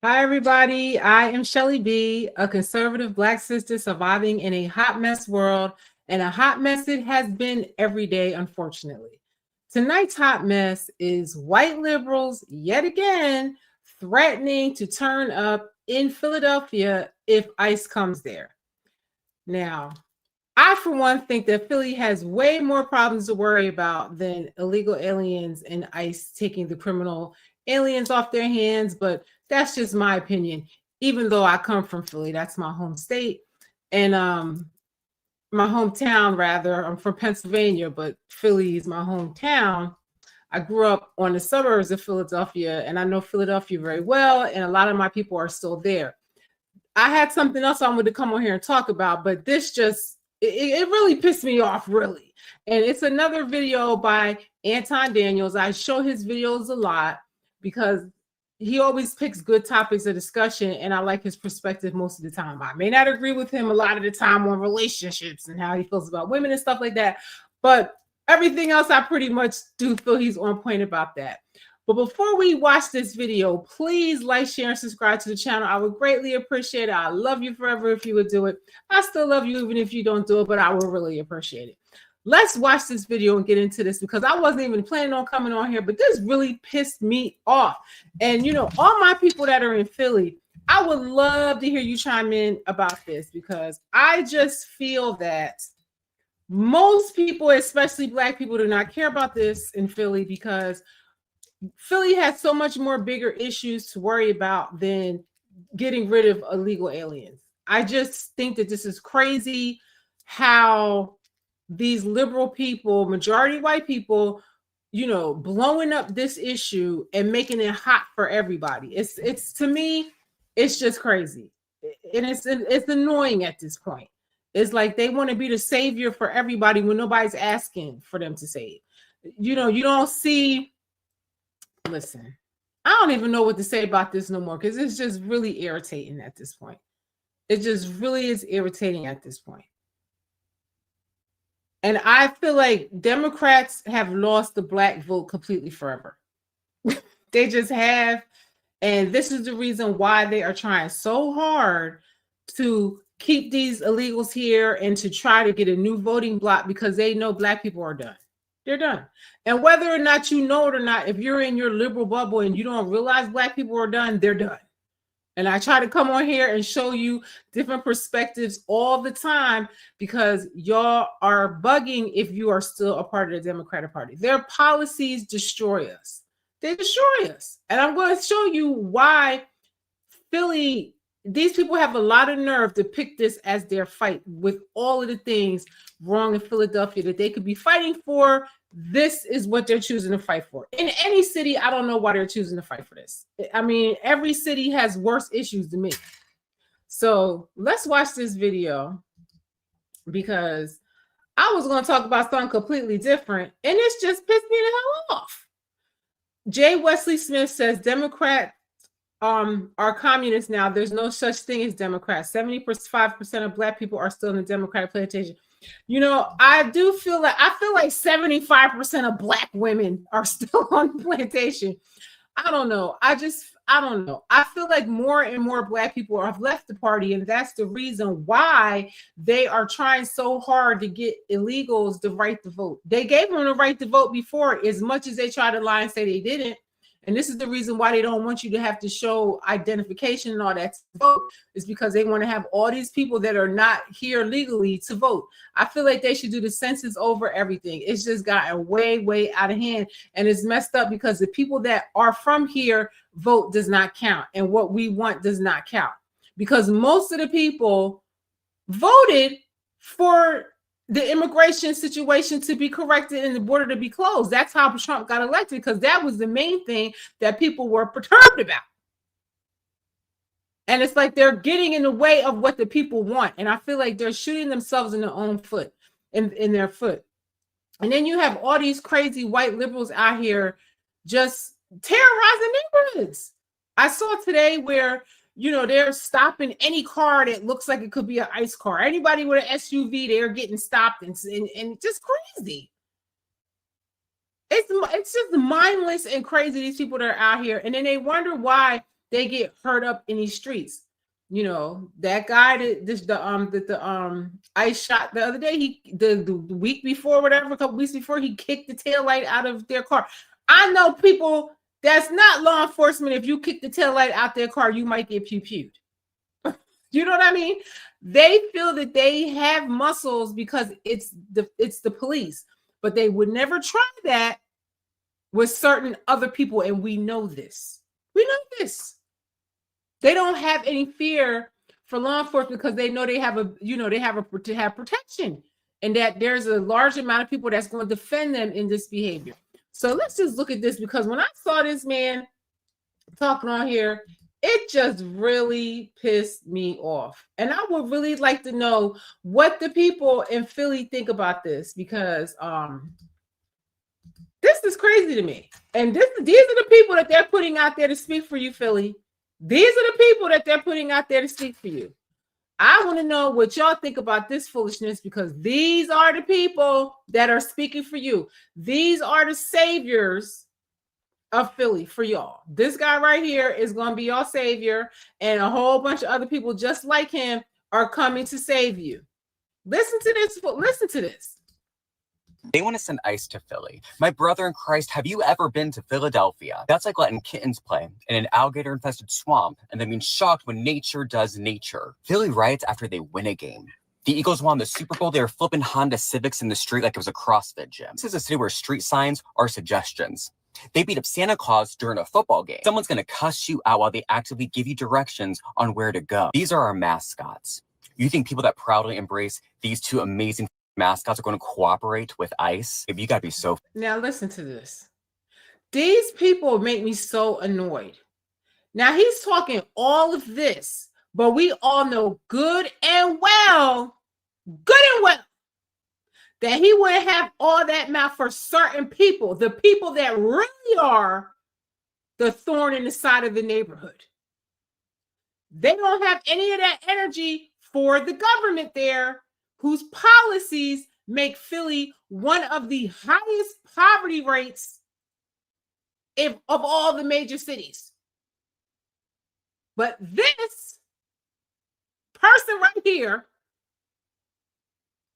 Hi, everybody. I am Shelly B, a conservative Black sister surviving in a hot mess world, and a hot mess it has been every day, unfortunately. Tonight's hot mess is white liberals yet again threatening to turn up in Philadelphia if ICE comes there. Now, I, for one, think that Philly has way more problems to worry about than illegal aliens and ICE taking the criminal aliens off their hands, but that's just my opinion. Even though I come from Philly, that's my home state, and my hometown rather. I'm from Pennsylvania, but Philly is my hometown. I grew up on the suburbs of Philadelphia, and I know Philadelphia very well, and a lot of my people are still there. I had something else I wanted to come on here and talk about, but this just it really pissed me off, really. And it's another video by Anton Daniels. I show his videos a lot because he always picks good topics of discussion, and I like his perspective most of the time. I may not agree with him a lot of the time on relationships and how he feels about women and stuff like that, but everything else I pretty much do feel he's on point about that. But before we watch this video, please like, share, and subscribe to the channel. I would greatly appreciate it. I love you forever if you would do it. I still love you even if you don't do it, but I will really appreciate it. Let's watch this video and get into this because I wasn't even planning on coming on here, but this really pissed me off. And, you know, all my people that are in Philly, I would love to hear you chime in about this because I just feel that most people, especially Black people, do not care about this in Philly because Philly has so much more bigger issues to worry about than getting rid of illegal aliens. I just think that this is crazy how these liberal people, majority white people, you know, blowing up this issue and making it hot for everybody. It's to me, it's just crazy. And it's annoying at this point. It's like they want to be the savior for everybody when nobody's asking for them to save. You know, you don't see. Listen, I don't even know what to say about this no more because it's just really irritating at this point. It just really is irritating at this point. And I feel like Democrats have lost the Black vote completely forever. They just have. And this is the reason why they are trying so hard to keep these illegals here and to try to get a new voting bloc because they know Black people are done. They're done. And whether or not you know it or not, if you're in your liberal bubble and you don't realize Black people are done, they're done. And I try to come on here and show you different perspectives all the time because y'all are bugging if you are still a part of the Democratic Party. Their policies destroy us. They destroy us. And I'm going to show you why Philly, these people have a lot of nerve to pick this as their fight with all of the things wrong in Philadelphia that they could be fighting for. This is what they're choosing to fight for. In any city, I don't know why they're choosing to fight for this. I mean, every city has worse issues than me. So let's watch this video because I was going to talk about something completely different, and it's just pissed me the hell off. Jay Wesley Smith says Democrats are communists now. There's no such thing as Democrats. 75% of Black people are still in the Democratic plantation. You know, I feel like 75% of Black women are still on the plantation. I don't know. I don't know. I feel like more and more Black people have left the party, and that's the reason why they are trying so hard to get illegals the right to vote. They gave them the right to vote before, as much as they try to lie and say they didn't. And this is the reason why they don't want you to have to show identification and all that to vote, is because they want to have all these people that are not here legally to vote. I feel like they should do the census over everything. It's just gotten way, way out of hand. And it's messed up because the people that are from here vote does not count. And what we want does not count. Because most of the people voted for the immigration situation to be corrected and the border to be closed. That's how Trump got elected, because that was the main thing that people were perturbed about. And it's like they're getting in the way of what the people want. And I feel like they're shooting themselves in their own foot, in their foot. And then you have all these crazy white liberals out here just terrorizing neighborhoods. I saw today where, you know, they're stopping any car that looks like it could be an ICE car. Anybody with an SUV, they're getting stopped and just crazy. It's just mindless and crazy, these people that are out here. And then they wonder why they get hurt up in these streets. You know, that guy that the ICE shot the other day, the week before, whatever, a couple weeks before, he kicked the taillight out of their car. I know people that's not law enforcement. If you kick the taillight out their car, you might get pew-pewed. You know what I mean? They feel that they have muscles because it's the police, but they would never try that with certain other people, and we know this. We know this. They don't have any fear for law enforcement because they know they have protection, and that there's a large amount of people that's going to defend them in this behavior. So let's just look at this, because when I saw this man talking on here, it just really pissed me off. And I would really like to know what the people in Philly think about this, because this is crazy to me. And these are the people that they're putting out there to speak for you, Philly. These are the people that they're putting out there to speak for you. I want to know what y'all think about this foolishness, because these are the people that are speaking for you. These are the saviors of Philly for y'all. This guy right here is going to be your savior, and a whole bunch of other people just like him are coming to save you. Listen to this. Listen to this. They want to send ICE to Philly. My brother in Christ, have you ever been to Philadelphia? That's like letting kittens play in an alligator-infested swamp and then being shocked when nature does nature. Philly riots after they win a game. The Eagles won the Super Bowl. They were flipping Honda Civics in the street like it was a CrossFit gym. This is a city where street signs are suggestions. They beat up Santa Claus during a football game. Someone's going to cuss you out while they actively give you directions on where to go. These are our mascots. You think people that proudly embrace these two amazing mascots are going to cooperate with ICE? If you got to be so... Now listen to this. These people make me so annoyed. Now he's talking all of this, but we all know good and well, that he wouldn't have all that mouth for certain people, the people that really are the thorn in the side of the neighborhood. They don't have any of that energy for the government there, whose policies make Philly one of the highest poverty rates of all the major cities. But this person right here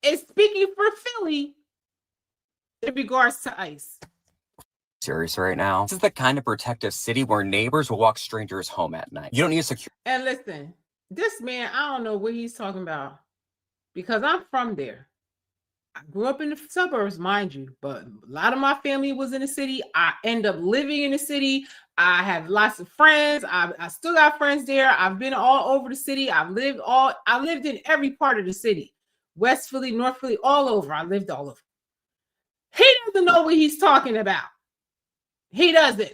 is speaking for Philly in regards to ICE. Serious right now. This is the kind of protective city where neighbors will walk strangers home at night. You don't need a security. And listen, this man, I don't know what he's talking about, because I'm from there. I grew up in the suburbs, mind you, but a lot of my family was in the city. I end up living in the city. I have lots of friends. I still got friends there. I've been all over the city. I lived in every part of the city. West Philly, North Philly, all over. I lived all over. He doesn't know what he's talking about. He doesn't.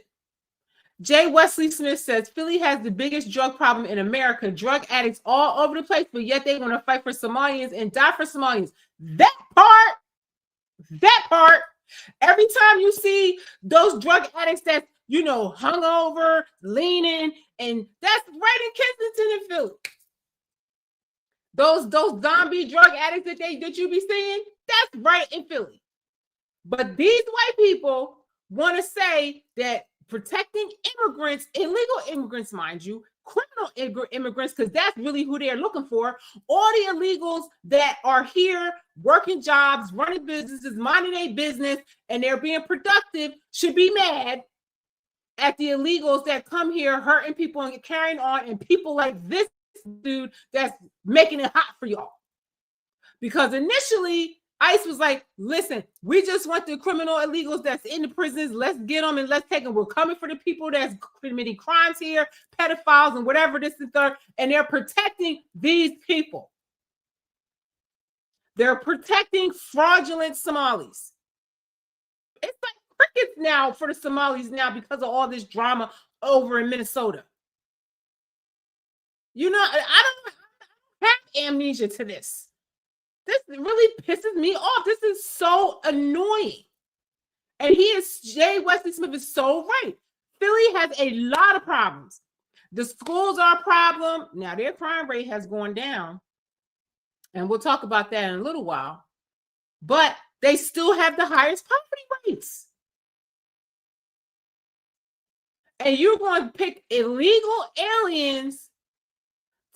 Jay Wesley Smith says Philly has the biggest drug problem in America. Drug addicts all over the place, but yet they want to fight for Somalians and die for Somalians. That part. Every time you see those drug addicts that, hungover, leaning, and that's right in Kensington and Philly. Those zombie drug addicts that you be seeing, that's right in Philly. But these white people want to say that protecting immigrants, illegal immigrants, mind you, criminal immigrants, because that's really who they're looking for. All the illegals that are here working jobs, running businesses, minding their business, and they're being productive should be mad at the illegals that come here hurting people and carrying on, and people like this dude that's making it hot for y'all. Because initially, ICE was like, listen, we just want the criminal illegals that's in the prisons. Let's get them and let's take them. We're coming for the people that's committing crimes here, pedophiles and whatever this and third. And they're protecting these people. They're protecting fraudulent Somalis. It's like crickets now for the Somalis now because of all this drama over in Minnesota. I don't have amnesia to this. This really pisses me off. This is so annoying. And Jay Wesley Smith is so right. Philly has a lot of problems. The schools are a problem. Now their crime rate has gone down. And we'll talk about that in a little while. But they still have the highest poverty rates. And you're going to pick illegal aliens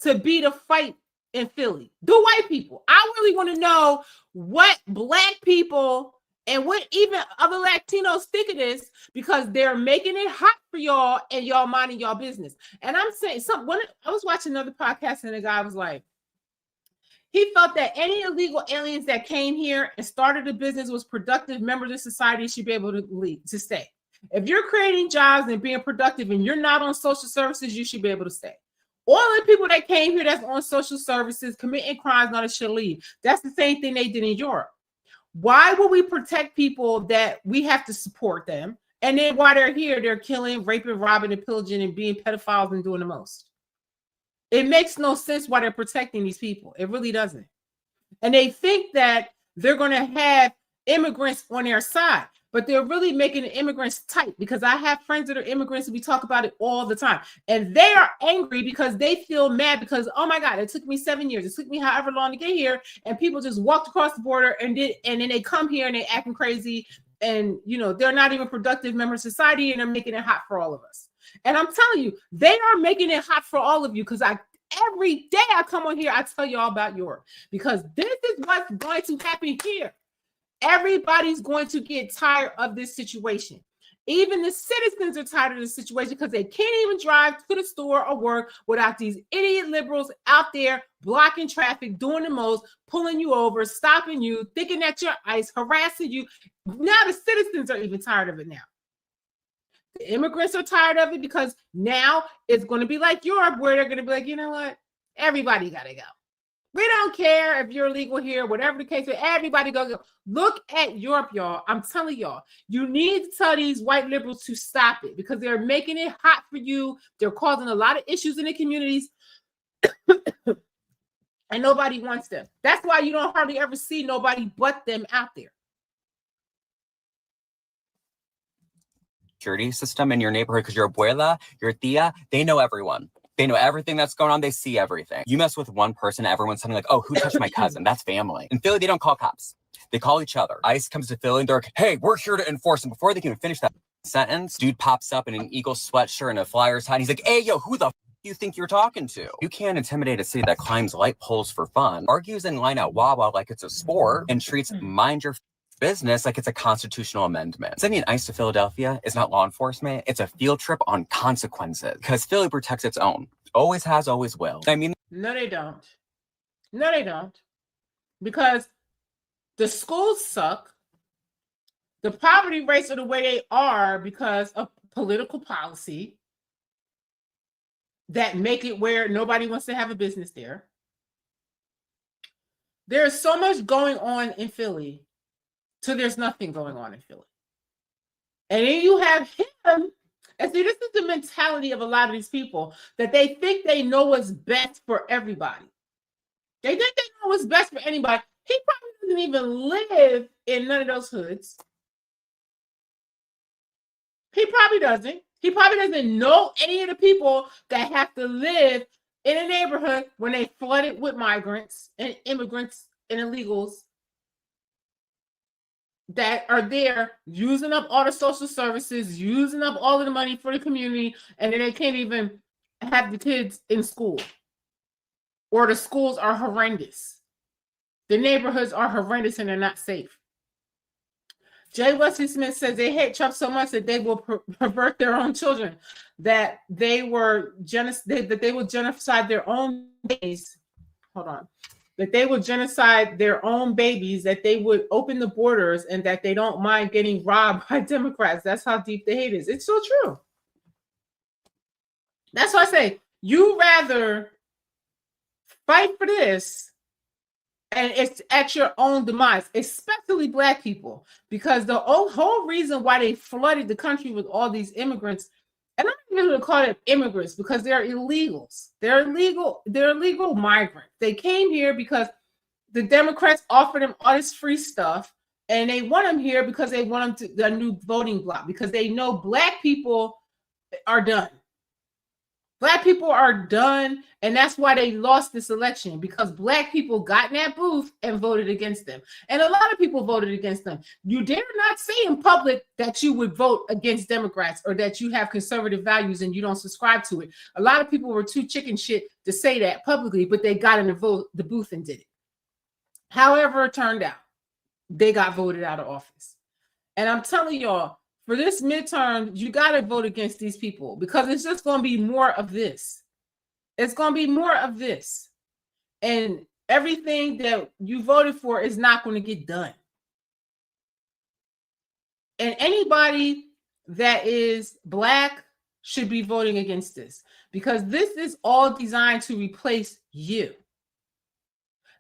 to be the fight in Philly. The white people. I really want to know what black people and what even other Latinos think of this, because they're making it hot for y'all and y'all minding y'all business. And I'm saying something. I was watching another podcast and the guy was like, he felt that any illegal aliens that came here and started a business was productive members of society should be able to leave, to stay. If you're creating jobs and being productive and you're not on social services, you should be able to stay. All the people that came here that's on social services, committing crimes, not should leave. That's the same thing they did in Europe. Why would we protect people that we have to support them? And then while they're here, they're killing, raping, robbing, and pillaging, and being pedophiles and doing the most. It makes no sense why they're protecting these people. It really doesn't. And they think that they're going to have immigrants on their side, but they're really making the immigrants tight, because I have friends that are immigrants and we talk about it all the time. And they are angry because they feel mad because, oh my God, it took me 7 years. It took me however long to get here. And people just walked across the border and then they come here and they acting crazy. And, you know, they're not even productive members of society, and they're making it hot for all of us. And I'm telling you, they are making it hot for all of you, because every day I come on here, I tell you all about Europe, because this is what's going to happen here. Everybody's going to get tired of this situation. Even the citizens are tired of this situation because they can't even drive to the store or work without these idiot liberals out there blocking traffic, doing the most, pulling you over, stopping you, thinking that you're ICE, harassing you. Now the citizens are even tired of it now. The immigrants are tired of it because now it's going to be like Europe, where they're going to be like, you know what? Everybody got to go. We don't care if you're illegal here, whatever the case is, everybody go. Look at Europe, y'all. I'm telling y'all, you need to tell these white liberals to stop it, because they're making it hot for you. They're causing a lot of issues in the communities, and nobody wants them. That's why you don't hardly ever see nobody but them out there. Security system in your neighborhood, because your abuela, your tia, they know everyone. They know everything that's going on. They see everything. You mess with one person, everyone's something like, oh, who touched my cousin? That's family. In Philly, they don't call cops. They call each other. ICE comes to Philly and they're like, hey, we're here to enforce. And before they can even finish that sentence, dude pops up in an Eagles sweatshirt and a Flyers hat. And he's like, hey, yo, who the do you think you're talking to? You can't intimidate a city that climbs light poles for fun, argues in line at Wawa like it's a sport, and treats mind your business like it's a constitutional amendment. Sending ICE to Philadelphia is not law enforcement. It's a field trip on consequences, because Philly protects its own. Always has, always will. I mean, no, they don't. No, they don't. Because the schools suck. The poverty rates are the way they are because of political policy that make it where nobody wants to have a business there. There's so much going on in Philly, so there's nothing going on in Philly. And then you have him. And see, this is the mentality of a lot of these people, that they think they know what's best for everybody. They think they know what's best for anybody. He probably doesn't even live in none of those hoods. He probably doesn't. He probably doesn't know any of the people that have to live in a neighborhood when they flooded with migrants and immigrants and illegals that are there using up all the social services, using up all of the money for the community, and then they can't even have the kids in school. Or the schools are horrendous. The neighborhoods are horrendous and they're not safe. Jay Wesley Smith says they hate Trump so much that they will pervert their own children, that they will genocide their own babies. Hold on. That they would genocide their own babies, that they would open the borders, and that they don't mind getting robbed by Democrats. That's how deep the hate is. It's so true. That's why I say, you rather fight for this, and it's at your own demise, especially Black people, because the whole reason why they flooded the country with all these immigrants, and I'm not even going to call it immigrants because they're illegals. They're illegal migrants. They came here because the Democrats offered them all this free stuff, and they want them here because they want them to the new voting bloc, because they know Black people are done. Black people are done, and that's why they lost this election, because black people got in that booth and voted against them. And a lot of people voted against them. You dare not say in public that you would vote against Democrats or that you have conservative values and you don't subscribe to it. A lot of people were too chicken shit to say that publicly, but they got in the booth and did it. However, it turned out, they got voted out of office. And I'm telling y'all, for this midterm, you got to vote against these people, because it's just going to be more of this. It's going to be more of this. And everything that you voted for is not going to get done. And anybody that is black should be voting against this, because this is all designed to replace you.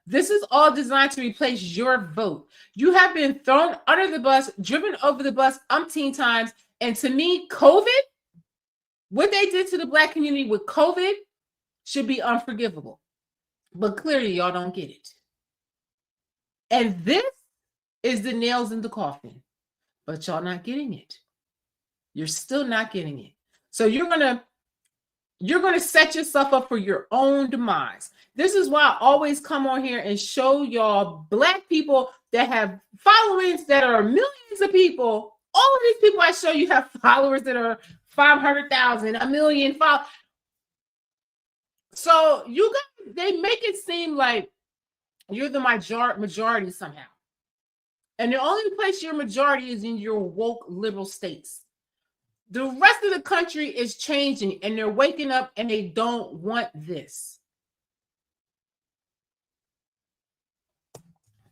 This is all designed to replace your vote. You have been thrown under the bus, driven over the bus umpteen times. And to me, COVID, what they did to the black community with COVID should be unforgivable. But clearly, y'all don't get it. And this is the nails in the coffin. But y'all not getting it. You're still not getting it. So you're gonna set yourself up for your own demise. This is why I always come on here and show y'all black people that have followings that are millions of people. All of these people I show you have followers that are 500,000, a million followers. So you guys, they make it seem like you're the majority somehow. And the only place you're majority is in your woke liberal states. The rest of the country is changing, and they're waking up, and they don't want this.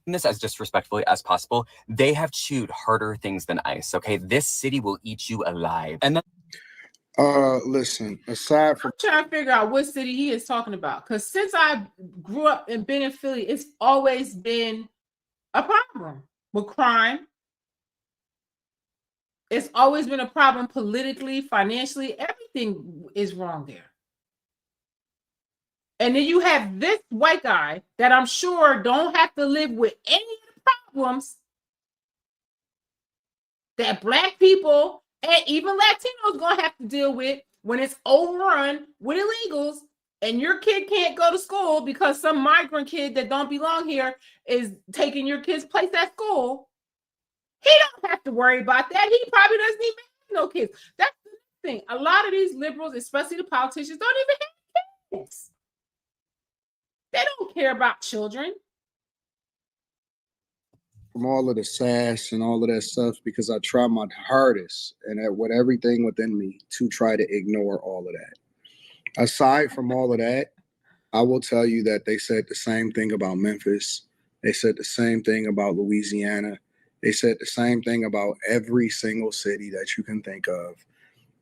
This as disrespectfully as possible. They have chewed harder things than ice. Okay, this city will eat you alive. And then, listen. Aside from, I'm trying to figure out what city he is talking about, because since I grew up and been in Philly, it's always been a problem with crime. It's always been a problem politically, financially. Everything is wrong there. And then you have this white guy that I'm sure don't have to live with any of the problems that black people and even Latinos gonna have to deal with when it's overrun with illegals, and your kid can't go to school because some migrant kid that don't belong here is taking your kid's place at school. He don't have to worry about that. He probably doesn't even have no kids. That's the thing. A lot of these liberals, especially the politicians, don't even have kids. They don't care about children. from all of the sass and all of that stuff, because I try my hardest and with everything within me to try to ignore all of that. Aside from all of that, I will tell you that they said the same thing about Memphis. They said the same thing about Louisiana. They said the same thing about every single city that you can think of.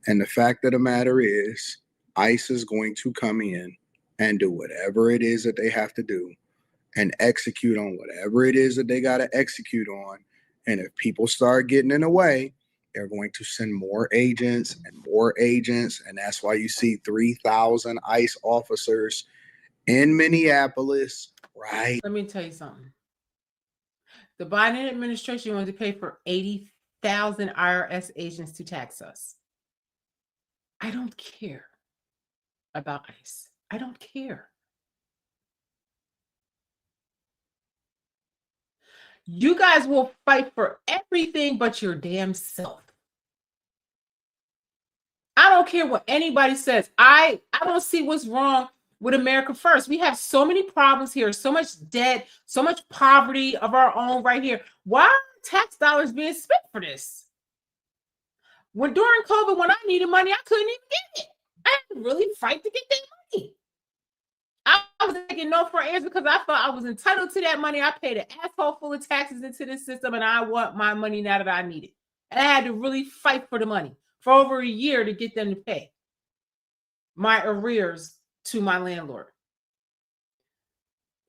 And the fact of the matter is, ICE is going to come in and do whatever it is that they have to do and execute on whatever it is that they got to execute on. And if people start getting in the way, they're going to send more agents and more agents. And that's why you see 3,000 ICE officers in Minneapolis, right? Let me tell you something. The Biden administration wanted to pay for 80,000 IRS agents to tax us. I don't care about ICE. I don't care. You guys will fight for everything but your damn self. I don't care what anybody says. I don't see what's wrong with America First. We have so many problems here, so much debt, so much poverty of our own right here. Why are tax dollars being spent for this? When during COVID, when I needed money, I couldn't even get it. I had to really fight to get that money. I was taking no for answers because I thought I was entitled to that money. I paid an asshole full of taxes into this system, and I want my money now that I need it. And I had to really fight for the money for over a year to get them to pay my arrears to my landlord.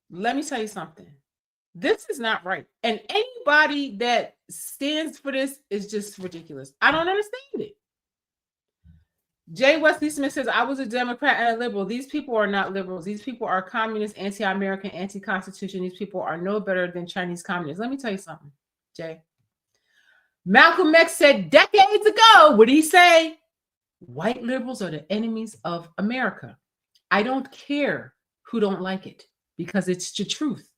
Let me tell you something. This is not right. And anybody that stands for this is just ridiculous. I don't understand it. Jay Wesley Smith says, I was a Democrat and a liberal. These people are not liberals. These people are communist, anti-American, anti-Constitution. These people are no better than Chinese communists. Let me tell you something, Jay. Malcolm X said decades ago, what did he say? White liberals are the enemies of America. I don't care who don't like it because it's the truth.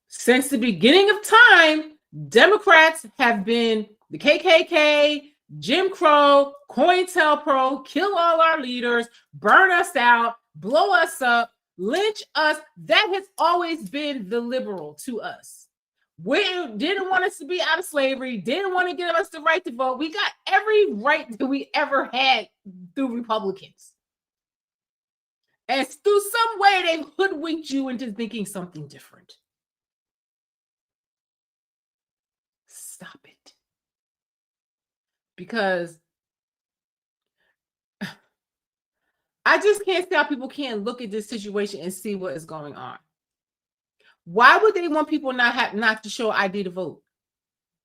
Since the beginning of time, Democrats have been the KKK, Jim Crow, COINTELPRO, kill all our leaders, burn us out, blow us up, lynch us. That has always been the liberal to us. We didn't want us to be out of slavery, didn't want to give us the right to vote. We got every right that we ever had through Republicans. And through some way, they hoodwinked you into thinking something different. Stop it. Because I just can't see how people can't look at this situation and see what is going on. Why would they want people not to show ID to vote?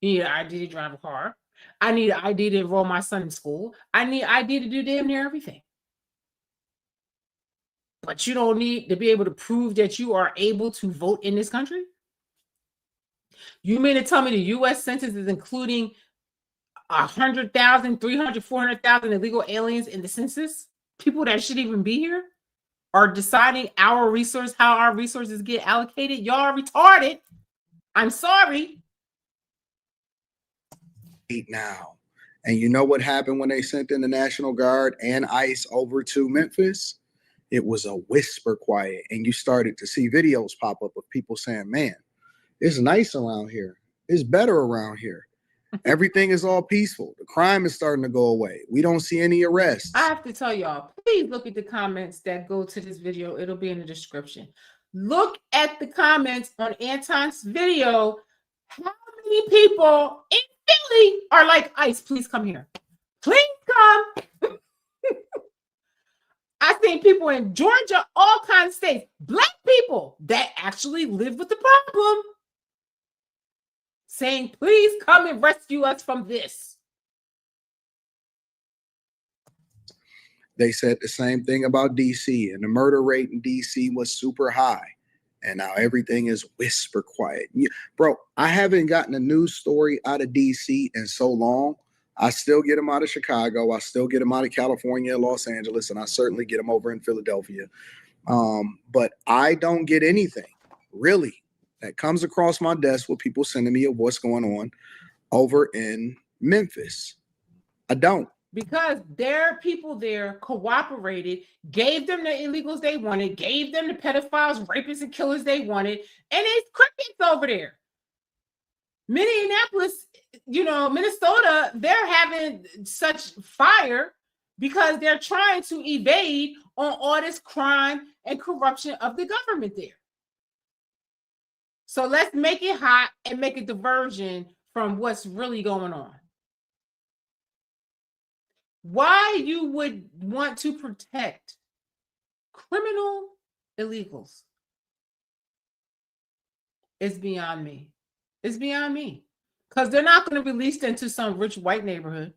You need an ID to drive a car. I need an ID to enroll my son in school. I need ID to do damn near everything. But you don't need to be able to prove that you are able to vote in this country? You mean to tell me the U.S. Census is including 100,000, 300, 400,000 illegal aliens in the census? People that shouldn't even be here are deciding how our resources get allocated. Y'all are retarded. I'm sorry. Now, and you know what happened when they sent in the National Guard and ICE over to Memphis? It was a whisper quiet, and you started to see videos pop up of people saying, man, it's nice around here. It's better around here. Everything is all peaceful. The crime is starting to go away. We don't see any arrests. I have to tell y'all, please look at the comments that go to this video. It'll be in the description. Look at the comments on Anton's video. How many people in Philly are like, ICE, please come here. Please come. I think people in Georgia, all kinds of states, Black people that actually live with the problem, saying, please come and rescue us from this. They said the same thing about DC, and the murder rate in DC was super high. And now everything is whisper quiet. Bro, I haven't gotten a news story out of DC in so long. I still get them out of Chicago. I still get them out of California, Los Angeles, and I certainly get them over in Philadelphia. But I don't get anything, really, that comes across my desk with people sending me of what's going on over in Memphis. I don't. Because their people there cooperated, gave them the illegals they wanted, gave them the pedophiles, rapists, and killers they wanted, and it's crickets over there. Minneapolis, Minnesota, they're having such fire because they're trying to evade on all this crime and corruption of the government there. So let's make it hot and make a diversion from what's really going on. Why you would want to protect criminal illegals is beyond me. It's beyond me. Because they're not going to release them to some rich white neighborhood.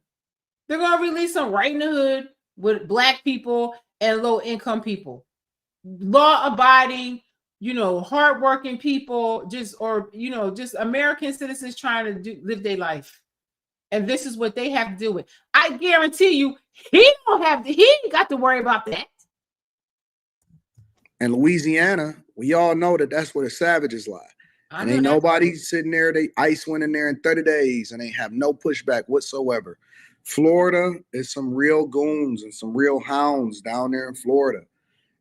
They're going to release them right in the hood with Black people and low-income people. Law-abiding, hardworking people, just American citizens trying to live their life. And this is what they have to deal with. I guarantee you, he ain't got to worry about that. In Louisiana, we all know that that's where the savages lie. And ain't nobody sitting there. They ICE went in there in 30 days and they have no pushback whatsoever. Florida is some real goons and some real hounds down there in Florida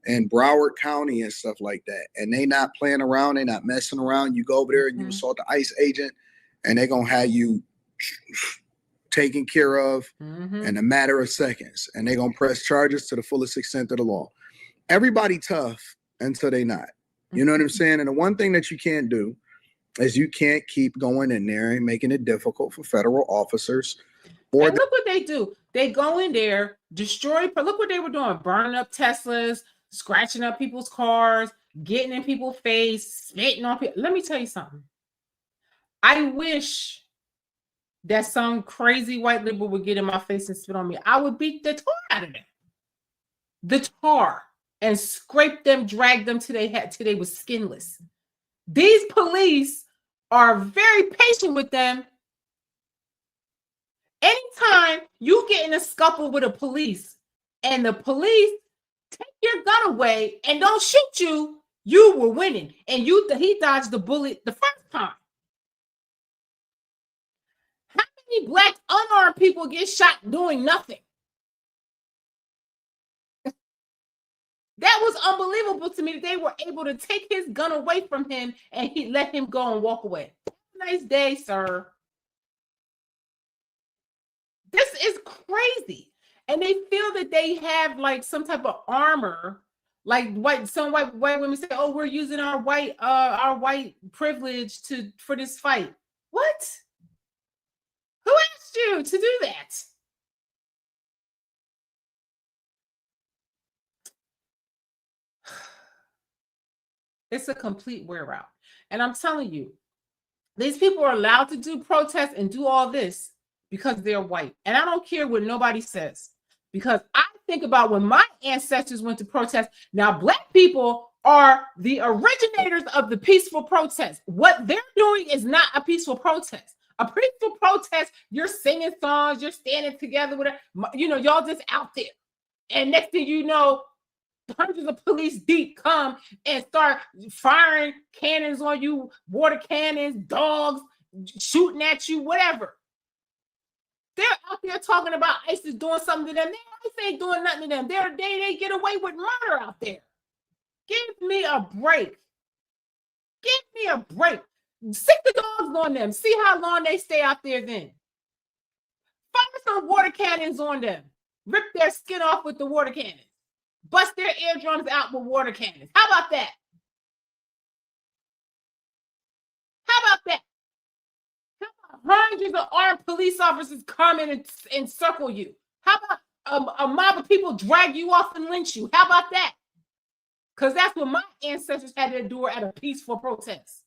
and Broward County and stuff like that. And they not playing around. They not messing around. You go over there and you assault the ICE agent and they're going to have you taken care of in a matter of seconds. And they're going to press charges to the fullest extent of the law. Everybody tough until they not. You know what I'm saying? And the one thing that you can't do is you can't keep going in there and making it difficult for federal officers. And look what they do. They go in there, destroy. Look what they were doing. Burning up Teslas, scratching up people's cars, getting in people's face, spitting on people. Let me tell you something. I wish that some crazy white liberal would get in my face and spit on me. I would beat the tar out of them. The tar. And scrape them, drag them till they were skinless. These police are very patient with them. Anytime you get in a scuffle with a police and the police take your gun away and don't shoot you, you were winning. And he dodged the bullet the first time. How many black unarmed people get shot doing nothing? That was unbelievable to me that they were able to take his gun away from him and he let him go and walk away. Nice day, sir. This is crazy. And they feel that they have like some type of armor. Like some white women say, "Oh, we're using our white privilege for this fight." What? Who asked you to do that? It's a complete wear out. And I'm telling you, these people are allowed to do protests and do all this because they're white. And I don't care what nobody says, because I think about when my ancestors went to protest. Now, black people are the originators of the peaceful protest. What they're doing is not a peaceful protest. A peaceful protest, you're singing songs, you're standing together with, y'all just out there. And next thing you know, hundreds of police deep come and start firing cannons on you, water cannons, dogs shooting at you, whatever. They're out there talking about ISIS doing something to them. ISIS ain't doing nothing to them. They get away with murder out there. Give me a break. Give me a break. Stick the dogs on them. See how long they stay out there then. Fire some water cannons on them. Rip their skin off with the water cannons. Bust their eardrums out with water cannons. How about that? How about that? How about hundreds of armed police officers come in and encircle you? How about a mob of people drag you off and lynch you? How about that? Because that's what my ancestors had to endure at a peaceful protest.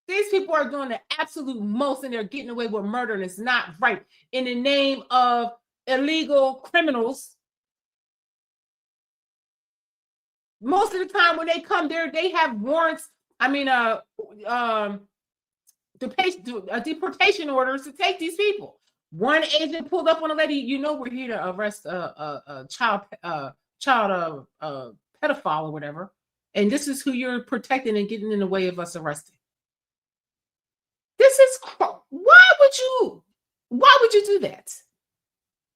These people are doing the absolute most and they're getting away with murder, and it's not right. In the name of illegal criminals. Most of the time when they come there, they have warrants. Deportation orders to take these people. One agent pulled up on a lady. We're here to arrest a child pedophile or whatever, and this is who you're protecting and getting in the way of us arresting. This is why would you do that?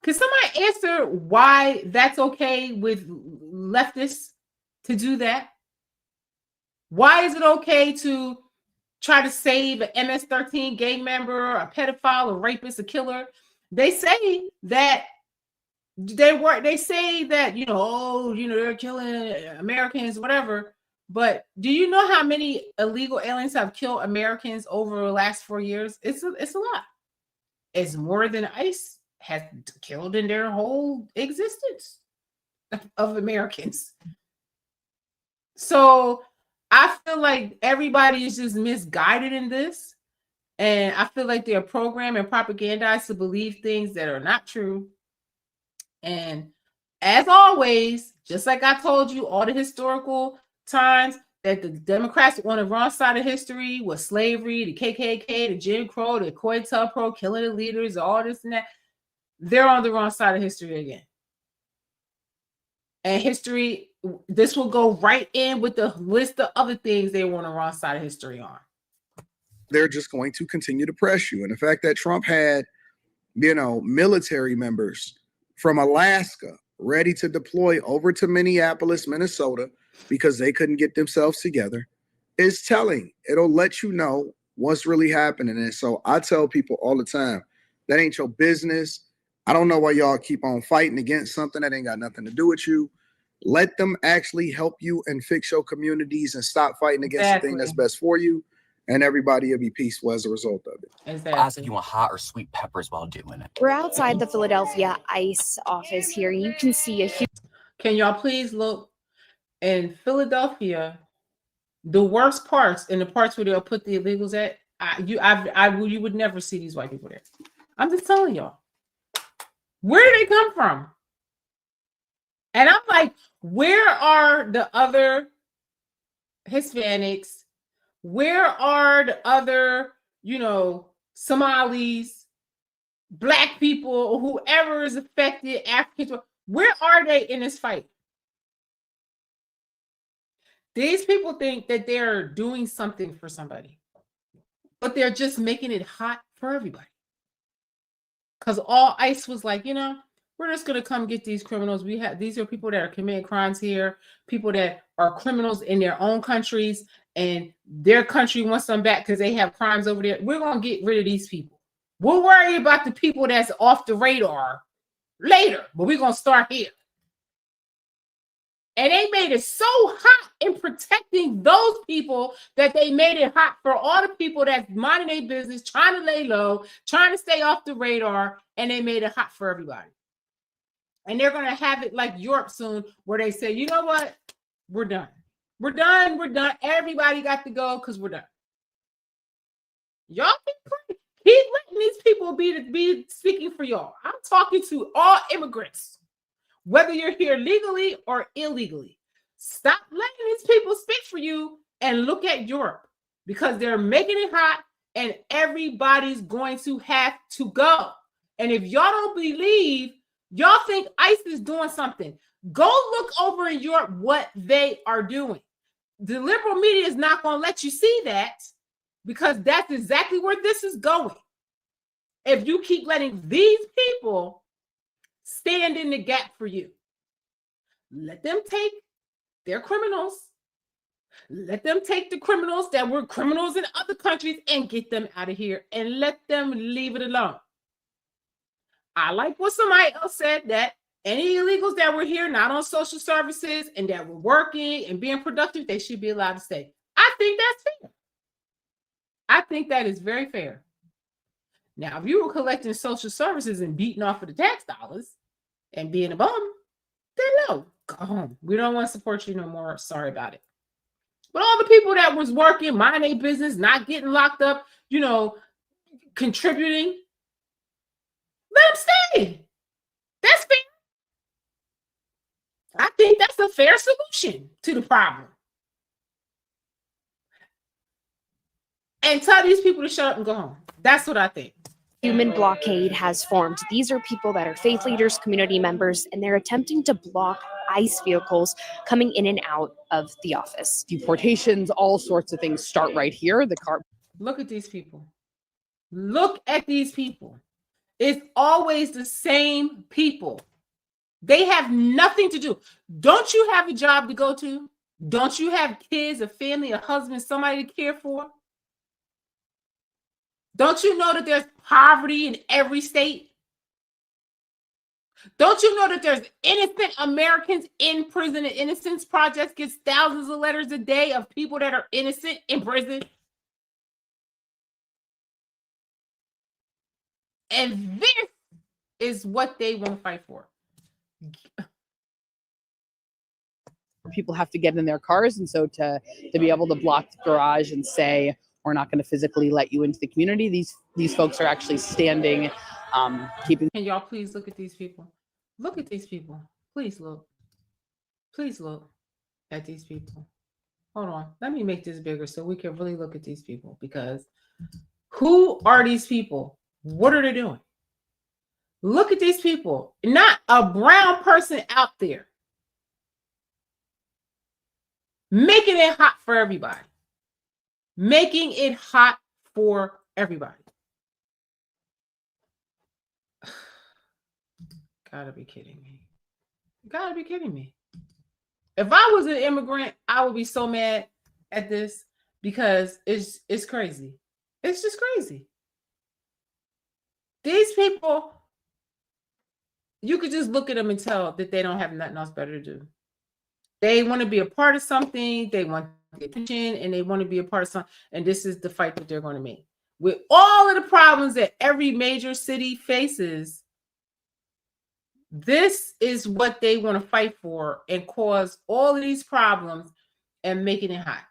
Can somebody answer why that's okay with leftists to do that? Why is it okay to try to save an MS-13 gang member, a pedophile, a rapist, a killer? They say that they're killing Americans, whatever. But do you know how many illegal aliens have killed Americans over the last 4 years? It's a lot. It's more than ICE has killed in their whole existence of Americans. So I feel like everybody is just misguided in this. And I feel like they're programmed and propagandized to believe things that are not true. And as always, just like I told you, all the historical times that the Democrats were on the wrong side of history with slavery, the KKK, the Jim Crow, the COINTELPRO, killing the leaders, all this and that, they're on the wrong side of history again. And history, this will go right in with the list of other things they were on the wrong side of history on. They're just going to continue to press you. And the fact that Trump had, military members from Alaska ready to deploy over to Minneapolis, Minnesota, because they couldn't get themselves together, is telling. It'll let you know what's really happening. And so I tell people all the time, that ain't your business. I don't know why y'all keep on fighting against something that ain't got nothing to do with you. Let them actually help you and fix your communities and stop fighting against the thing that's best for you. And everybody will be peaceful as a result of it. Exactly. Ask if you want hot or sweet peppers while doing it. We're outside the Philadelphia ICE office here. You can see a huge... Can y'all please look in Philadelphia? The worst parts, and the parts where they'll put the illegals at, you would never see these white people there. I'm just telling y'all. Where do they come from? And I'm like, where are the other Hispanics? Where are the other, Somalis Black people, whoever is affected, Africans, where are they in this fight? These people think that they're doing something for somebody, but they're just making it hot for everybody. Because all ICE was like, we're just going to come get these criminals. These are people that are committing crimes here, people that are criminals in their own countries, and their country wants them back because they have crimes over there. We're going to get rid of these people. We'll worry about the people that's off the radar later, but we're going to start here. And they made it so hot in protecting those people that they made it hot for all the people that's minding their business, trying to lay low, trying to stay off the radar, and they made it hot for everybody. And they're going to have it like Europe soon, where they say, you know what? We're done. We're done. We're done. Everybody got to go because we're done. Y'all keep letting these people be speaking for y'all. I'm talking to all immigrants. Whether you're here legally or illegally, stop letting these people speak for you and look at Europe, because they're making it hot and everybody's going to have to go. And if y'all don't believe, y'all think ICE is doing something, go look over in Europe what they are doing. The liberal media is not going to let you see that, because that's exactly where this is going. If you keep letting these people stand in the gap for you, let them take their criminals. Let them take the criminals that were criminals in other countries and get them out of here and let them leave it alone. I like what somebody else said, that any illegals that were here, not on social services, and that were working and being productive, they should be allowed to stay. I think that's fair. I think that is very fair. Now, if you were collecting social services and beating off of the tax dollars and being a bum, then no, go home. We don't want to support you no more. Sorry about it. But all the people that was working, minding their business, not getting locked up, contributing, let them stay. That's fair. I think that's a fair solution to the problem. And tell these people to shut up and go home. That's what I think. Human blockade has formed. These are people that are faith leaders, community members, and they're attempting to block ICE vehicles coming in and out of the office. Deportations, all sorts of things start right here. Look at these people. Look at these people. It's always the same people. They have nothing to do. Don't you have a job to go to? Don't you have kids, a family, a husband, somebody to care for? Don't you know that there's poverty in every state? Don't you know that there's innocent Americans in prison, and Innocence Project gets thousands of letters a day of people that are innocent in prison? And this is what they won't fight for. People have to get in their cars, and so to be able to block the garage and say, we're not going to physically let you into the community, these folks are actually standing, keeping. Can y'all please look at these people? Look at these people. Please look. Please look at these people. Hold on. Let me make this bigger so we can really look at these people, because who are these people? What are they doing? Look at these people. Not a brown person out there making it hot for everybody. Making it hot for everybody. Gotta be kidding me. Gotta be kidding me. If I was an immigrant, I would be so mad at this, because it's crazy. It's just crazy. These people, you could just look at them and tell that they don't have nothing else better to do. They want to be a part of something. They want attention, and they want to be a part of something. And this is the fight that they're going to make. With all of the problems that every major city faces, this is what they want to fight for and cause all of these problems and making it hot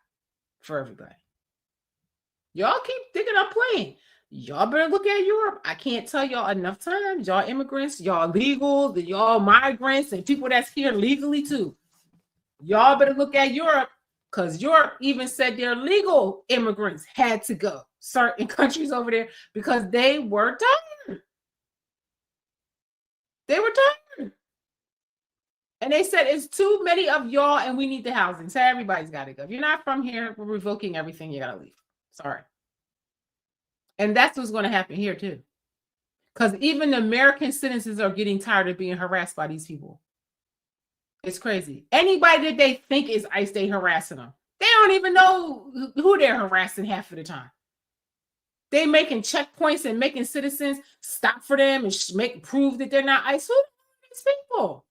for everybody. Y'all keep thinking I'm playing. Y'all better look at Europe. I can't tell y'all enough times. Y'all immigrants, y'all legal, y'all migrants, and people that's here legally too. Y'all better look at Europe, because Europe even said their legal immigrants had to go. Certain countries over there, because they were tired. They were tired. And they said, it's too many of y'all and we need the housing. So everybody's got to go. If you're not from here, we're revoking everything. You got to leave. Sorry. And that's what's going to happen here too. Because even the American citizens are getting tired of being harassed by these people. It's crazy. Anybody that they think is ICE, they harassing them. They don't even know who they're harassing half of the time. They making checkpoints and making citizens stop for them and prove that they're not ICE. Who are these people?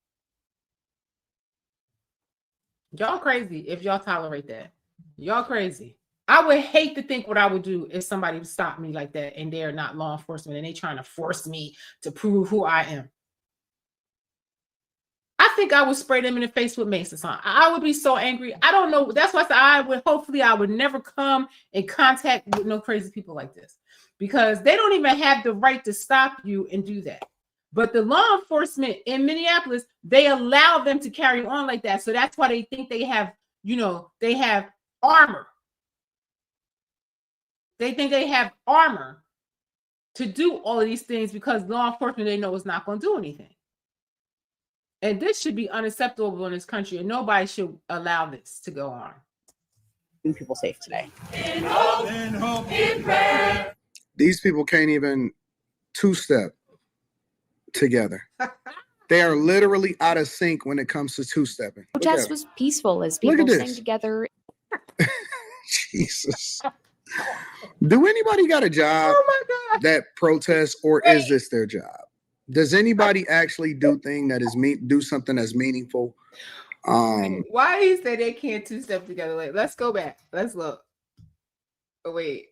Y'all crazy if y'all tolerate that. Y'all crazy. I would hate to think what I would do if somebody would stop me like that and they're not law enforcement and they trying to force me to prove who I am. I think I would spray them in the face with mace or something. I would be so angry. I don't know. That's why I would never come in contact with no crazy people like this, because they don't even have the right to stop you and do that. But the law enforcement in Minneapolis, they allow them to carry on like that. So that's why they think they have, they have armor. They think they have armor to do all of these things because law enforcement, they know is not going to do anything. And this should be unacceptable in this country, and nobody should allow this to go on. Keeping people safe today. In hope, in prayer. These people can't even two-step together. They are literally out of sync when it comes to two-stepping. Protest was peaceful as people sang together. Jesus. Do anybody got a job that protests, or is this their job? Does anybody actually do something that's meaningful? Why do you say they can't two-step together? Like, let's go back. Let's look. Oh, wait.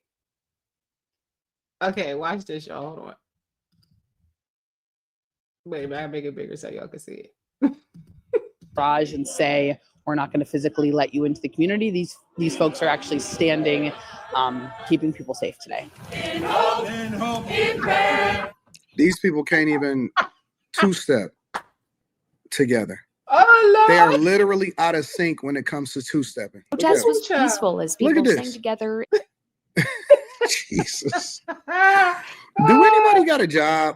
Okay, watch this, y'all. Hold on. Wait, I gotta make it bigger so y'all can see it. Garage and say, we're not going to physically let you into the community. These folks are actually standing, keeping people safe today. In hope, in prayer. These people can't even two-step together. Oh, Lord. They are literally out of sync when it comes to two-stepping. Protest was peaceful as people sang together. Jesus. Do anybody got a job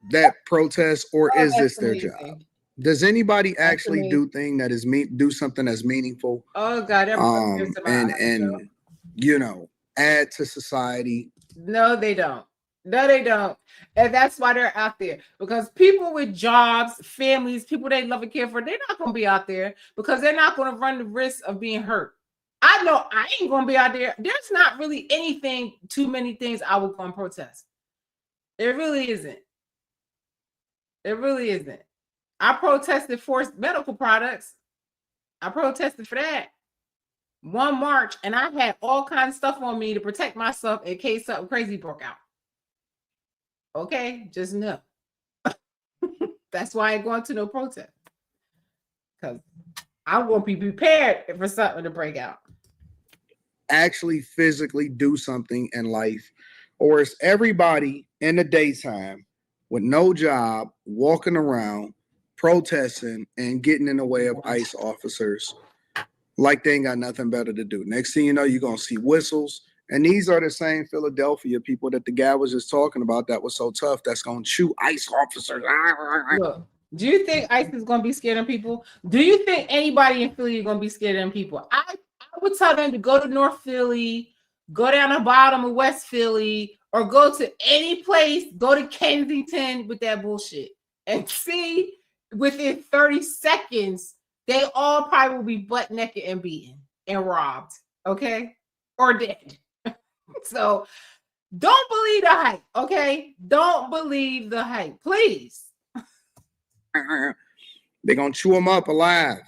that protests, or is this their job? Does anybody actually do something that's meaningful? Oh God, and add to society? No, they don't. No, they don't. And that's why they're out there. Because people with jobs, families, people they love and care for, they're not going to be out there because they're not going to run the risk of being hurt. I know I ain't going to be out there. There's not really too many things I would go and protest. There really isn't. It really isn't. I protested for medical products. I protested for that. One March, and I had all kinds of stuff on me to protect myself in case something crazy broke out. Okay, just know. That's why I ain't going to no protest. Because I won't be prepared for something to break out. Actually physically do something in life, or is everybody in the daytime with no job walking around protesting and getting in the way of ICE officers like they ain't got nothing better to do? Next thing you know, you're gonna see whistles. And these are the same Philadelphia people that the guy was just talking about that was so tough that's gonna shoot ICE officers. Look, do you think ICE is gonna be scared of people? Do you think anybody in Philly is gonna be scared of them people? I would tell them to go to North Philly, go down the bottom of West Philly, or go to any place, go to Kensington with that bullshit. And see, within 30 seconds, they all probably will be butt naked and beaten and robbed, okay? Or dead. So don't believe the hype, okay? Don't believe the hype, please. They're going to chew them up alive.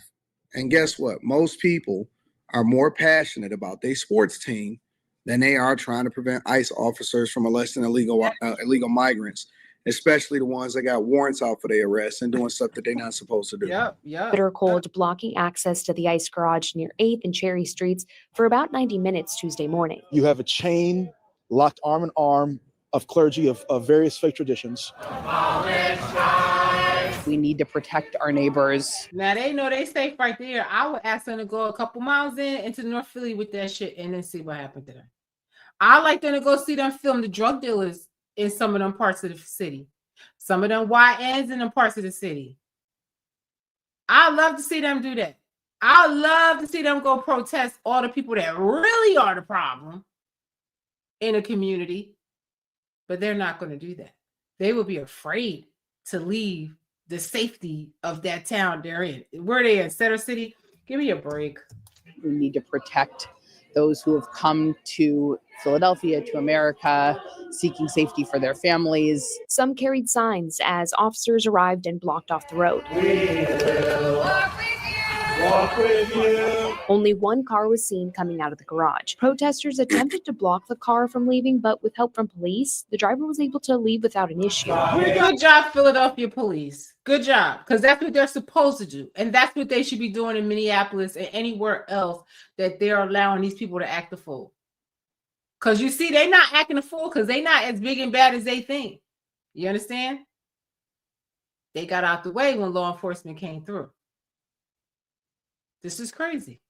And guess what? Most people are more passionate about their sports team than they are trying to prevent ICE officers from arresting illegal migrants, especially the ones that got warrants out for their arrest and doing stuff that they're not supposed to do. Yep. Bitter cold, blocking access to the ICE garage near 8th and Cherry Streets for about 90 minutes Tuesday morning. You have a chain locked arm in arm of clergy of various faith traditions. We need to protect our neighbors. Now they know they safe right there. I would ask them to go a couple miles into North Philly with that shit and then see what happened to them. I like them to go see them film the drug dealers in some of them parts of the city. Some of them YNs in them parts of the city. I love to see them do that. I love to see them go protest all the people that really are the problem in a community, but they're not going to do that. They will be afraid to leave the safety of that town they're in. Where are they in? Center City? Give me a break. We need to protect those who have come to Philadelphia, to America, seeking safety for their families. Some carried signs as officers arrived and blocked off the road. Walk with you. Only one car was seen coming out of the garage. Protesters attempted to block the car from leaving, but with help from police, the driver was able to leave without an issue. Good job, Philadelphia police. Good job, because that's what they're supposed to do. And that's what they should be doing in Minneapolis and anywhere else that they're allowing these people to act a fool. Because you see, they're not acting a fool because they're not as big and bad as they think. You understand? They got out the way when law enforcement came through. This is crazy.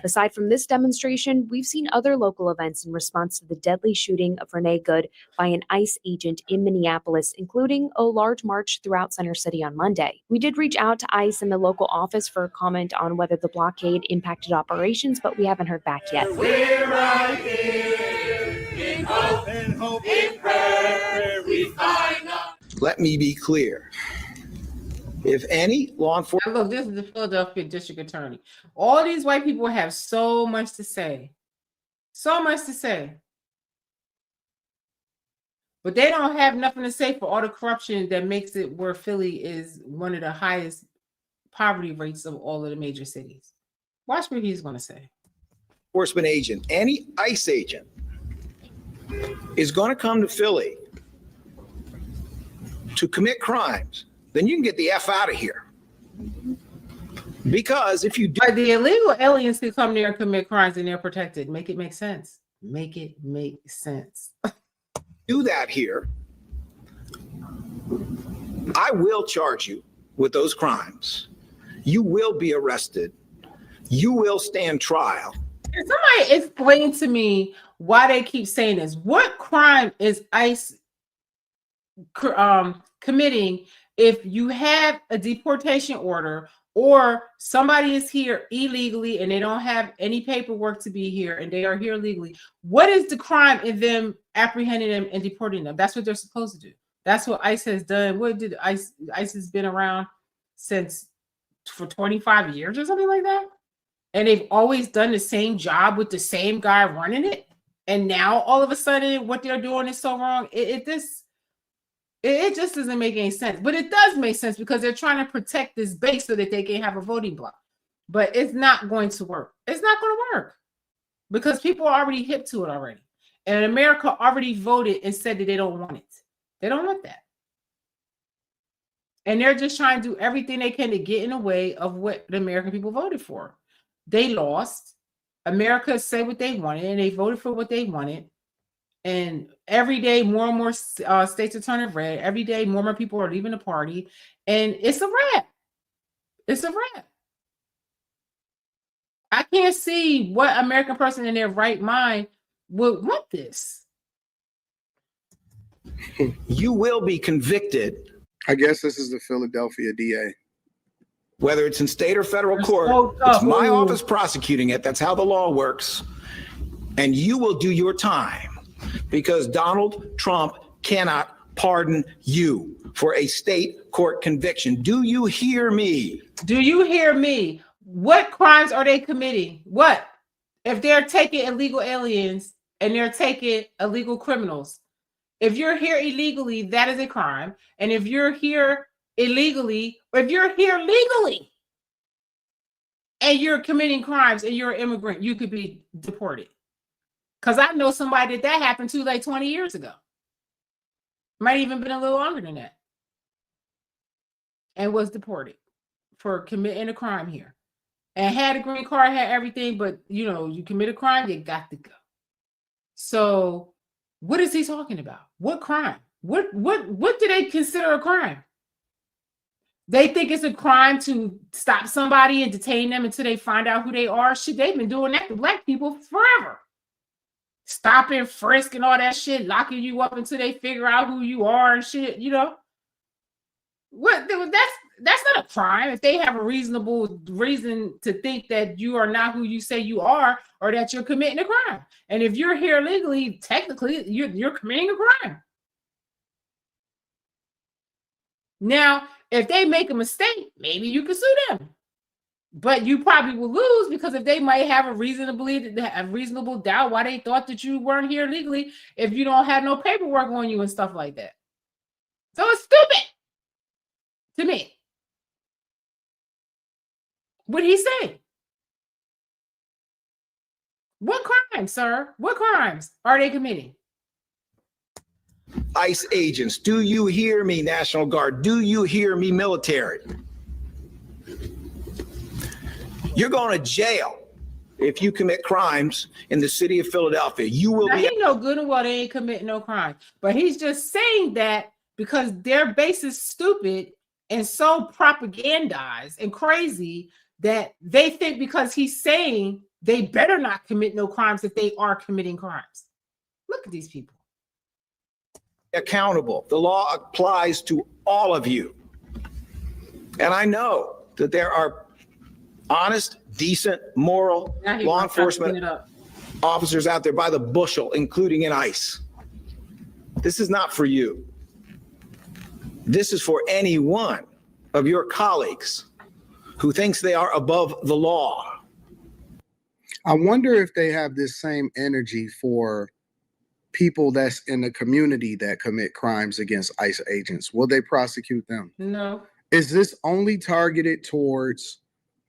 Aside from this demonstration, we've seen other local events in response to the deadly shooting of Renee Good by an ICE agent in Minneapolis, including a large march throughout Center City on Monday. We did reach out to ICE in the local office for a comment on whether the blockade impacted operations, but we haven't heard back yet. We're right here in hope and hope in prayer. We find our Let me be clear. If any law enforcement, Now look, this is the Philadelphia District Attorney. All these white people have so much to say. So much to say. But they don't have nothing to say for all the corruption that makes it where Philly is one of the highest poverty rates of all of the major cities. Watch what he's going to say. enforcement agent, any ICE agent is going to come to Philly to commit crimes, then you can get the F out of here. Because if you do But the illegal aliens who come there and commit crimes and they're protected. Make it make sense. Make it make sense. that here, I will charge you with those crimes. You will be arrested. You will stand trial. Can somebody explain to me why they keep saying this? What crime is ICE committing if you have a deportation order or somebody is here illegally and they don't have any paperwork to be here and they are here legally? What is the crime in them apprehending them and deporting them? That's what they're supposed to do. That's what ICE has done. What did ICE has been around since for 25 years or something like that? And they've always done the same job with the same guy running it. And now all of a sudden what they're doing is so wrong. It just doesn't make any sense. But it does make sense because they're trying to protect this base so that they can have a voting block. But it's not going to work. It's not going to work because people are already hip to it already. And America already voted and said that they don't want it. They don't want that. And they're just trying to do everything they can to get in the way of what the American people voted for. They lost. America said what they wanted and they voted for what they wanted. And every day, more and more states are turning red. Every day, more and more people are leaving the party. And it's a wrap. It's a wrap. I can't see what American person in their right mind would want this. You will be convicted, I guess this is the Philadelphia DA. whether it's in state or federal You're court. so tough. It's my Ooh. office prosecuting it. That's how the law works. And you will do your time because Donald Trump cannot pardon you for a state court conviction. Do you hear me? Do you hear me? What crimes are they committing? What? If they're taking illegal aliens and they're taking illegal criminals. If you're here illegally, that is a crime. And if you're here illegally, or if you're here legally and you're committing crimes and you're an immigrant, you could be deported. Because I know somebody that happened to like 20 years ago. Might even been a little longer than that. And was deported for committing a crime here. And had a green card, had everything, but you know, you commit a crime, you got to go. So what is he talking about? What crime? What do they consider a crime? They think it's a crime to stop somebody and detain them until they find out who they are. Shit, they've been doing that to black people forever. stop and frisk and all that shit, locking you up until they figure out who you are and shit, you know. What that's not a crime if they have a reasonable reason to think that you are not who you say you are or that you're committing a crime. And if you're here legally, technically, you're committing a crime. Now, if they make a mistake, maybe you can sue them. But you probably will lose because if they might have a reasonable doubt why they thought that you weren't here legally if you don't have no paperwork on you and stuff like that. So it's stupid to me. What he say? What crimes, sir? What crimes are they committing? ICE agents, do you hear me, National Guard? Do you hear me, military? You're going to jail if you commit crimes in the city of Philadelphia. You will now, be. He know good and well they ain't committing no crime, but he's just saying that because their base is stupid and so propagandized and crazy that they think because he's saying they better not commit no crimes if they are committing crimes. Look at these people. Accountable. The law applies to all of you. And I know that there are honest, decent, moral law enforcement officers out there by the bushel, including in ICE. This is not for you. This is for any one of your colleagues who thinks they are above the law. I wonder if they have this same energy for people that's in the community that commit crimes against ICE agents. Will they prosecute them? No. Is this only targeted towards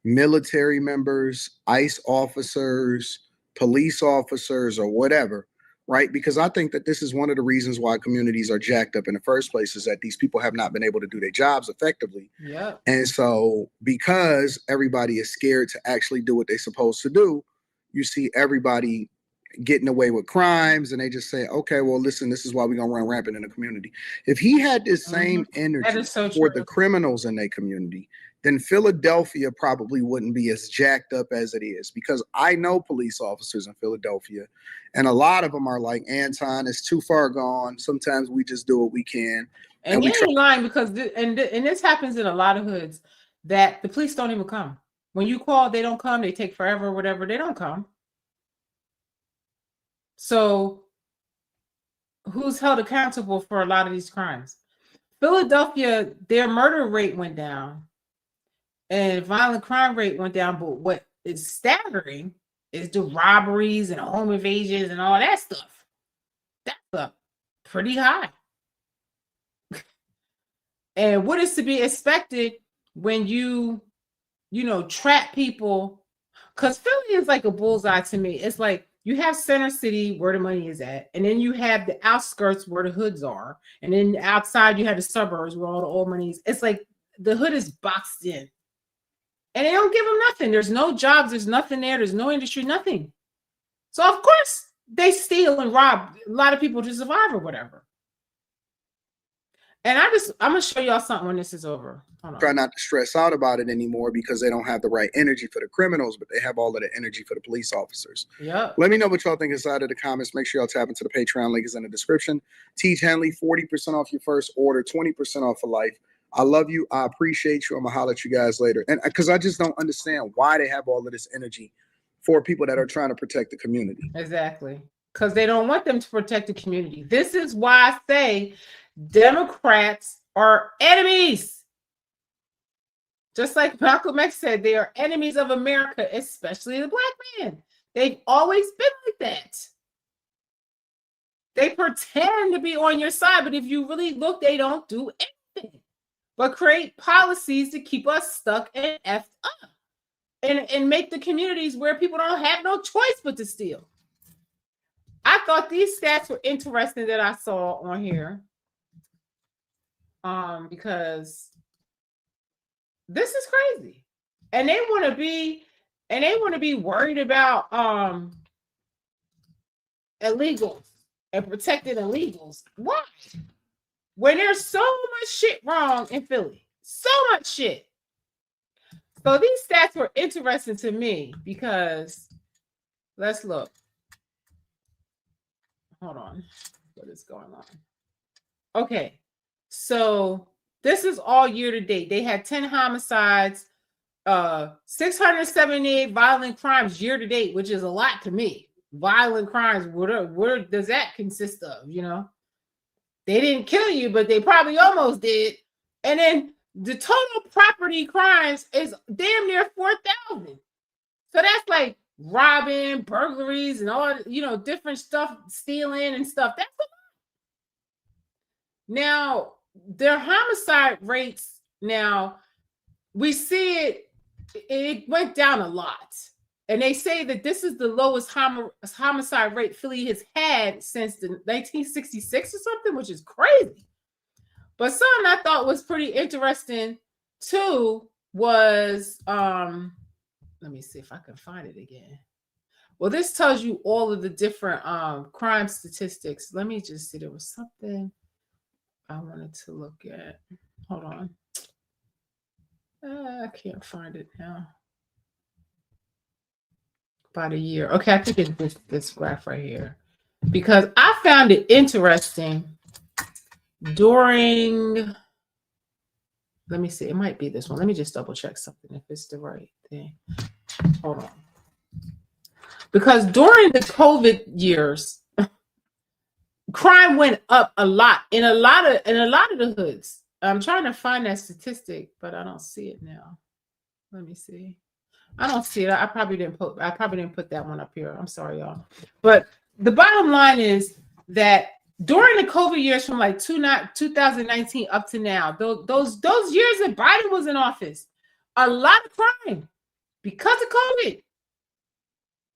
military members, ICE officers, police officers, or whatever, right? Because I think that this is one of the reasons why communities are jacked up in the first place is that these people have not been able to do their jobs effectively. Yeah. And so because everybody is scared to actually do what they're supposed to do, you see everybody getting away with crimes and they just say, okay, well, listen, this is why we're going to run rampant in the community. If he had this same energy for the criminals in their community, then Philadelphia probably wouldn't be as jacked up as it is, because I know police officers in Philadelphia and a lot of them are like, Anton, it's too far gone. Sometimes we just do what we can. And you ain't lying because this happens in a lot of hoods that the police don't even come. When you call, they don't come. They take forever or whatever. They don't come. So who's held accountable for a lot of these crimes? Philadelphia, their murder rate went down and violent crime rate went down. But what is staggering is the robberies and home invasions and all that stuff. That's up pretty high. And what is to be expected when you trap people? Because Philly is like a bullseye to me. It's like you have Center City where the money is at, and then you have the outskirts where the hoods are, and then outside you have the suburbs where all the old money is. It's like the hood is boxed in, and they don't give them nothing. There's no jobs. There's nothing there. There's no industry. Nothing. So of course they steal and rob a lot of people to survive or whatever. And I'm gonna show y'all something when this is over. Try not to stress out about it anymore because they don't have the right energy for the criminals, but they have all of the energy for the police officers. Yeah. Let me know what y'all think inside of the comments. Make sure y'all tap into the Patreon link is in the description. Teach Henley, 40% off your first order, 20% off for life. I love you. I appreciate you. I'm gonna holler at you guys later. And because I just don't understand why they have all of this energy for people that are trying to protect the community. Exactly. Because they don't want them to protect the community. This is why I say Democrats are enemies. Just like Malcolm X said, they are enemies of America, especially the black man. They've always been like that. They pretend to be on your side, but if you really look, they don't do anything but create policies to keep us stuck and effed up and make the communities where people don't have no choice but to steal. I thought these stats were interesting that I saw on here. Because this is crazy. And they want to be worried about illegals and protecting illegals. Why? When there's so much shit wrong in Philly. So much shit. So these stats were interesting to me because let's look. hold on. What is going on? Okay. So this is all year to date. They had 10 homicides, 678 violent crimes year to date, which is a lot to me. Violent crimes, what does that consist of? You know, they didn't kill you, but they probably almost did. And then the total property crimes is damn near 4,000. So that's like robbing, burglaries, and all, you know, different stuff, stealing and stuff. That's a lot. Now, their homicide rates, now we see it went down a lot. And they say that this is the lowest homicide rate Philly has had since the 1966 or something, which is crazy. But something I thought was pretty interesting too was, let me see if I can find it again. Well, this tells you all of the different crime statistics. Let me just see. There was something I wanted to look at. Hold on. I can't find it now. About a year. Okay, I think it's this graph right here. Because I found it interesting during, let me see, it might be this one. Let me just double check something if it's the right thing. Hold on. Because during the COVID years, crime went up a lot in a lot of the hoods. I'm trying to find that statistic, but I don't see it now. Let me see. I don't see it. I probably didn't put that one up here. I'm sorry, y'all. But the bottom line is that during the COVID years from like 2019 up to now, those years that Biden was in office, a lot of crime because of COVID.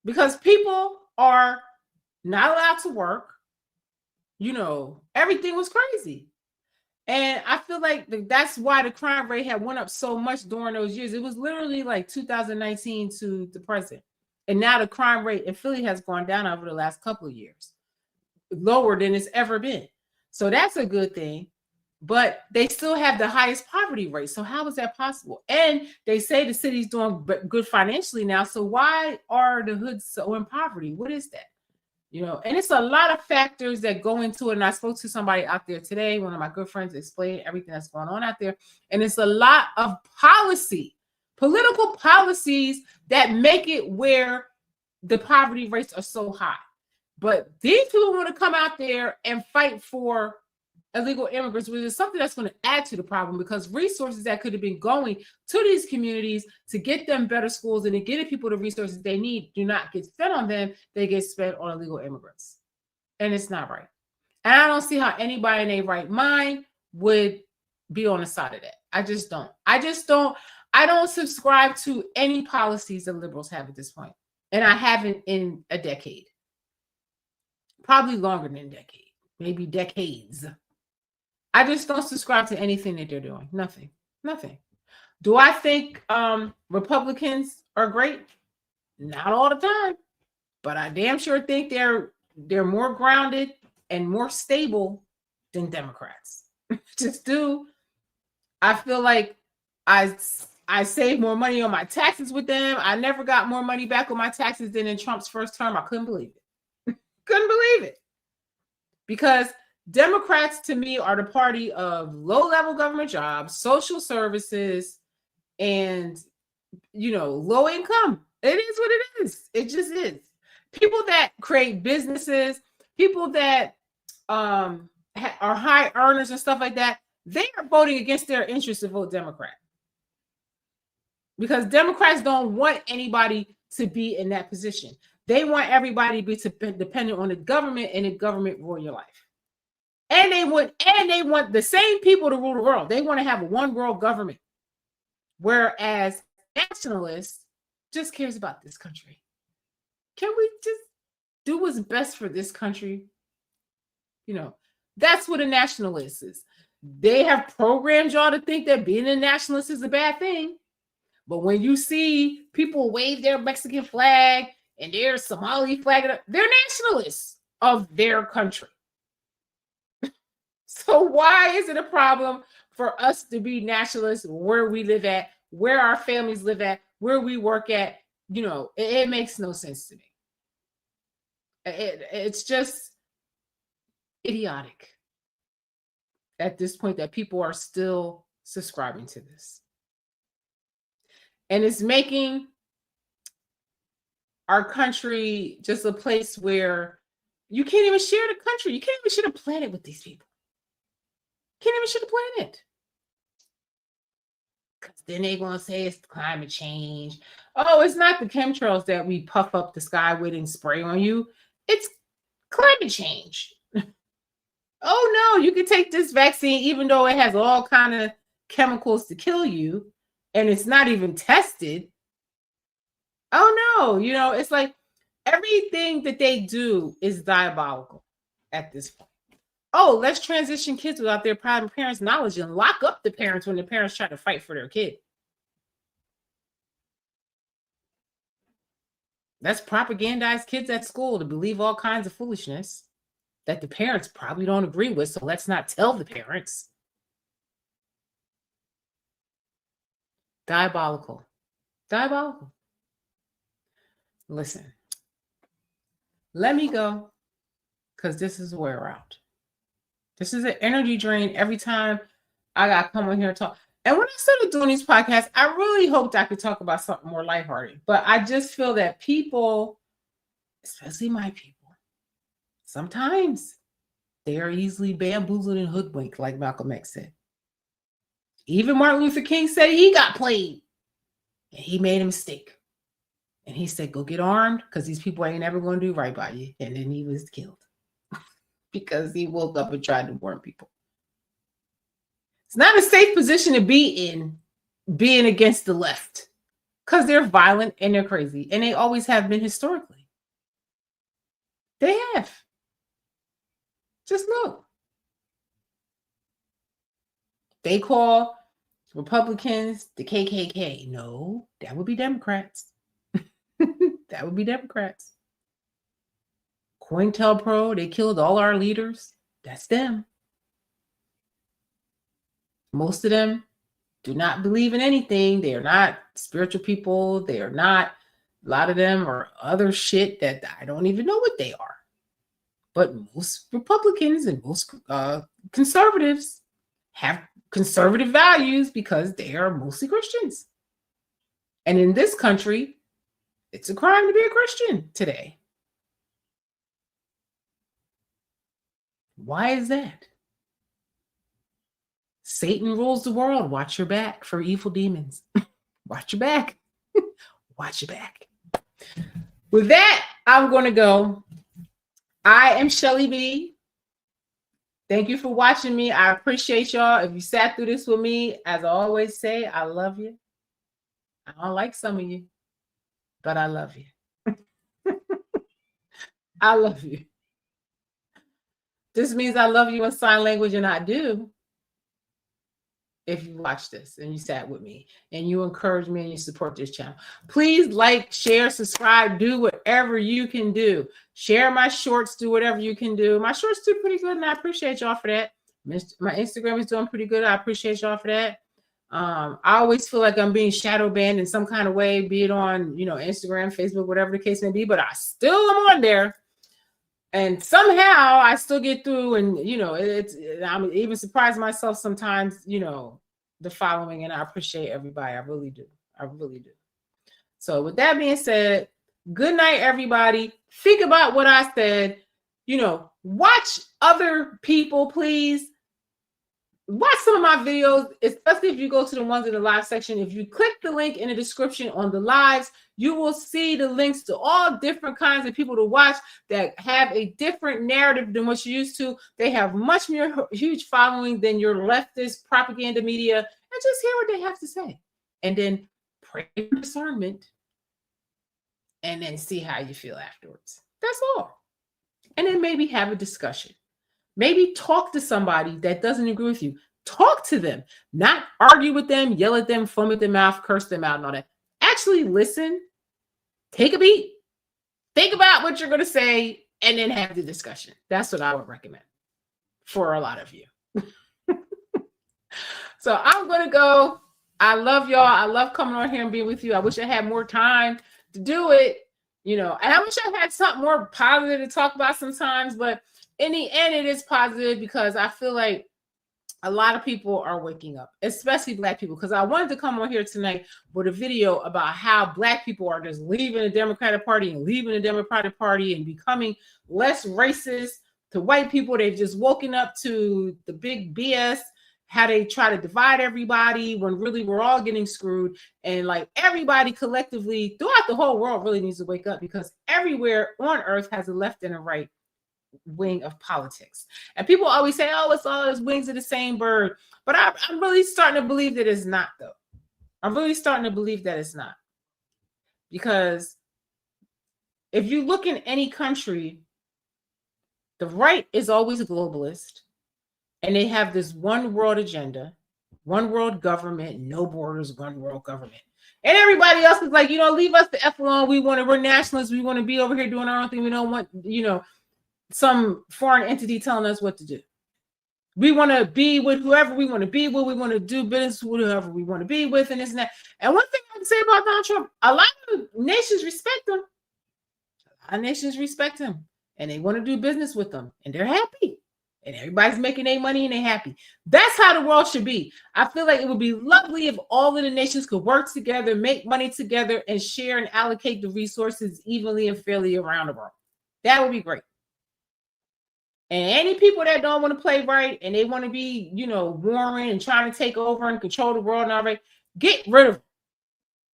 Because people are not allowed to work. You know, everything was crazy. And I feel like that's why the crime rate had went up so much during those years. It was literally like 2019 to the present. And now the crime rate in Philly has gone down over the last couple of years, lower than it's ever been. So that's a good thing. But they still have the highest poverty rate. So how is that possible? And they say the city's doing good financially now. So why are the hoods so in poverty? What is that? You know, and it's a lot of factors that go into it. And I spoke to somebody out there today, one of my good friends, explained everything that's going on out there. And it's a lot of political policies that make it where the poverty rates are so high. But these people want to come out there and fight for illegal immigrants, which is something that's going to add to the problem, because resources that could have been going to these communities to get them better schools and to get people the resources they need do not get spent on them. They get spent on illegal immigrants. And it's not right. And I don't see how anybody in their right mind would be on the side of that. I just don't. I don't subscribe to any policies that liberals have at this point. And I haven't in a decade. Probably longer than a decade. Maybe decades. I just don't subscribe to anything that they're doing. Nothing. Do I think Republicans are great? Not all the time. But I damn sure think they're more grounded and more stable than Democrats. Just do. I feel like I saved more money on my taxes with them. I never got more money back on my taxes than in Trump's first term. I couldn't believe it. Couldn't believe it. Because Democrats, to me, are the party of low-level government jobs, social services, and, you know, low income. It is what it is. It just is. People that create businesses, people that are high earners and stuff like that, they are voting against their interests to vote Democrat. Because Democrats don't want anybody to be in that position. They want everybody to be dependent on the government, and the government rule your life. And they want the same people to rule the world. They want to have a one world government. Whereas nationalists just cares about this country. Can we just do what's best for this country? You know, that's what a nationalist is. They have programmed y'all to think that being a nationalist is a bad thing. But when you see people wave their Mexican flag and their Somali flag, they're nationalists of their country. So why is it a problem for us to be nationalists where we live at, where our families live at, where we work at? You know, it makes no sense to me. It's just, idiotic at this point that people are still subscribing to this. And it's making our country just a place where you can't even share the country. You can't even share the planet with these people. Can't even share the planet. Because then they're going to say it's climate change. Oh, it's not the chemtrails that we puff up the sky with and spray on you. It's climate change. Oh, no, you can take this vaccine even though it has all kind of chemicals to kill you and it's not even tested. Oh, no, you know, it's like everything that they do is diabolical at this point. Oh, let's transition kids without their private parents' knowledge and lock up the parents when the parents try to fight for their kid. Let's propagandize kids at school to believe all kinds of foolishness that the parents probably don't agree with, so let's not tell the parents. Diabolical. Diabolical. Listen, let me go because this is a wear out. This is an energy drain every time I got to come on here and talk. And when I started doing these podcasts, I really hoped I could talk about something more lighthearted. But I just feel that people, especially my people, sometimes they are easily bamboozled and hoodwinked, like Malcolm X said. Even Martin Luther King said he got played and he made a mistake. And he said, go get armed because these people ain't ever going to do right by you. And then he was killed. Because he woke up and tried to warn people. It's not a safe position to be in, being against the left, because they're violent and they're crazy, and they always have been historically. They have. Just look. They call Republicans the KKK. No, that would be Democrats. That would be Democrats. COINTELPRO, they killed all our leaders. That's them. Most of them do not believe in anything. They are not spiritual people. They are not, a lot of them are other shit that I don't even know what they are. But most Republicans and most conservatives have conservative values because they are mostly Christians. And in this country, it's a crime to be a Christian today. Why is that? Satan rules the world. Watch your back for evil demons. Watch your back. Watch your back. With that, I'm going to go. I am Shelly B. Thank you for watching me. I appreciate y'all. If you sat through this with me, as I always say, I love you. I don't like some of you, but I love you. I love you. This means I love you in sign language, and I do. If you watch this and you sat with me and you encourage me and you support this channel, please like, share, subscribe, do whatever you can do. Share my shorts, do whatever you can do. My shorts do pretty good, and I appreciate y'all for that. My Instagram is doing pretty good. I appreciate y'all for that. I always feel like I'm being shadow banned in some kind of way, be it on, Instagram, Facebook, whatever the case may be, but I still am on there. And somehow I still get through, and I'm even surprised myself sometimes, the following, and I appreciate everybody. I really do. I really do. So with that being said, good night, everybody. Think about what I said. Watch other people, please. Watch some of my videos, especially if you go to the ones in the live section. If you click the link in the description on the lives, you will see the links to all different kinds of people to watch that have a different narrative than what you're used to. They have much more huge following than your leftist propaganda media, and just hear what they have to say. And then pray for discernment, and then see how you feel afterwards. That's all. And then maybe have a discussion. Maybe talk to somebody that doesn't agree with you. Talk to them, not argue with them, yell at them, foam at their mouth, curse them out, and all that. Actually listen, take a beat, think about what you're going to say, and then have the discussion. That's what I would recommend for a lot of you. So I'm going to go. I love y'all. I love coming on here and being with you. I wish I had more time to do it, and I wish I had something more positive to talk about sometimes, but in the end, it is positive because I feel like a lot of people are waking up, especially Black people, because I wanted to come on here tonight with a video about how Black people are just leaving the Democratic Party and leaving the Democratic Party and becoming less racist to white people. They've just woken up to the big BS, how they try to divide everybody when really we're all getting screwed. And like everybody collectively throughout the whole world really needs to wake up, because everywhere on earth has a left and a right wing of politics. And people always say, oh, it's all those wings of the same bird. But I'm really starting to believe that it's not, though. I'm really starting to believe that it's not. Because if you look in any country, the right is always a globalist. And they have this one world agenda, one world government, no borders, one world government. And everybody else is like, leave us the F alone. We're nationalists. We want to be over here doing our own thing. We don't want, some foreign entity telling us what to do. We want to be with whoever we want to be with. We want to do business with whoever we want to be with, and this and that. And one thing I can say about Donald Trump, a lot of nations respect him. A lot of nations respect him, and they want to do business with him, and they're happy. And everybody's making their money, and they're happy. That's how the world should be. I feel like it would be lovely if all of the nations could work together, make money together, and share and allocate the resources evenly and fairly around the world. That would be great. And any people that don't want to play right and they want to be, warring and trying to take over and control the world and all right, get rid of them.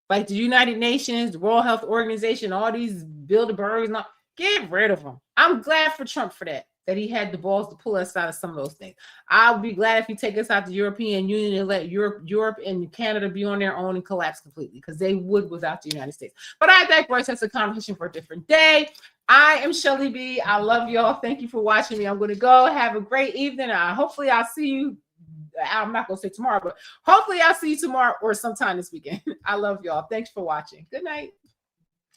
Like the United Nations, the World Health Organization, all these Bilderbergs, and all, get rid of them. I'm glad for Trump for that he had the balls to pull us out of some of those things. I'll be glad if he take us out the European Union and let Europe and Canada be on their own and collapse completely, because they would without the United States. But I digress. That's a conversation for a different day. I am Shelly B. I love y'all. Thank you for watching me. I'm going to go. Have a great evening. Hopefully I'll see you. I'm not going to say tomorrow, but hopefully I'll see you tomorrow or sometime this weekend. I love y'all. Thanks for watching. Good night.